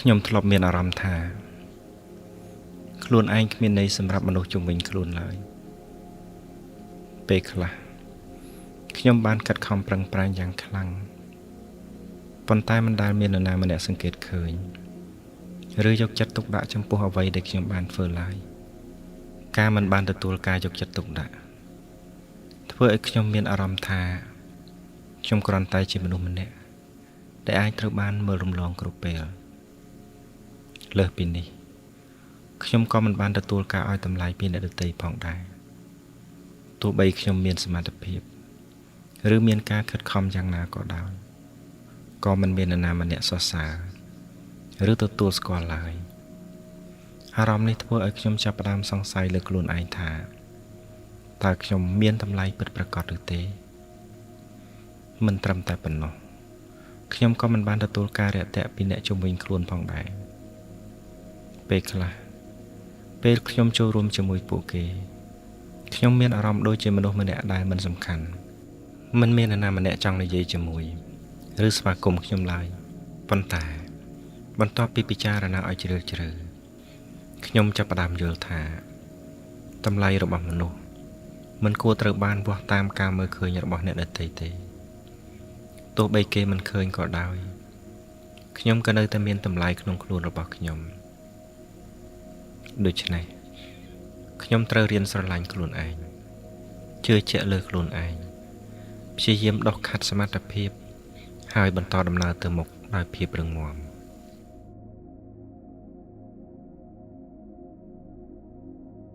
ខ្ញុំធ្លាប់មានអារម្មណ៍ថាខ្លួនឯងគ្មានន័យសម្រាប់មនុស្សជុំវិញខ្លួនឡើយពេលខ្លះខ្ញុំបានកាត់ខំប្រឹងប្រែងយ៉ាងខ្លាំងប៉ុន្តែមិនដែលមាននរណាម្នាក់សង្កេតឃើញឬយកចិត្តទុកដាក់ចំពោះអ្វីដែលខ្ញុំបានធ្វើឡើយការមិនបានទទួលការយកចិត្តទុកដាក់ធ្វើឲ្យខ្ញុំមានអារម្មណ៍ថាខ្ញុំគ្រាន់តែជាមនុស្សម្នាក់ដែលអាចត្រូវបានមើលរំលងគ្រប់ពេលលើសពីនេះខ្ញុំក៏មិនបានទទួលការឲ្យតម្លៃពីអ្នកដទៃផងដែរទោះបីខ្ញុំមានសមត្ថភាពឬមានការខិតខំយ៉ាងណាក៏ដោយក៏មិនមាននរណាម្នាក់សរសើរឬទទួលស្គាល់ឡើយអារម្មណ៍នេះធ្វើឲ្យខ្ញុំចាប់ផ្ដើមសង្ស័យលើខ្លួនឯងថាតើខ្ញុំមានតម្លៃពិតប្រាកដឬទេមិនត្រឹមតែប៉ុណ្ណោះខ្ញុំក៏មិនបានទទួលការរាក់ទាក់ពីអ្នកជុំវិញខ្លួនផងដែរពេលខ្លះពេលខ្ញុំចូលរួមជាមួយពួកគេខ្ញុំមានអារម្មណ៍ដូចជាមនុស្សម្នាក់ដែលមិនសំខាន់មិនមាននរណាម្នាក់ចង់និយាយជាមួយឬស្វាគមន៍ខ្ញុំឡើយប៉ុន្តែបន្ទាប់ពីពិចារណាឲ្យជ្រាលជ្រៅខ្ញុំចាប់ផ្ដើមយល់ថាតម្លៃរបស់មនុស្សមិនគួរត្រូវបានវាស់តាមការមើលឃើញរបស់អ្នកដទៃទេទោះបីគេមិនឃើញក៏ដោយខ្ញុំក៏នៅតែមានតម្លៃក្នុងខ្លួនរបស់ខ្ញុំដូច្នេះខ្ញុំត្រូវរៀនស្រឡាញ់ខ្លួនឯងជឿជាក់លើខ្លួនឯងព្យាយាមដុសខាត់សមត្ថភាពហើយបន្តដំណើរទៅមុខដោយភាពរឹងមាំ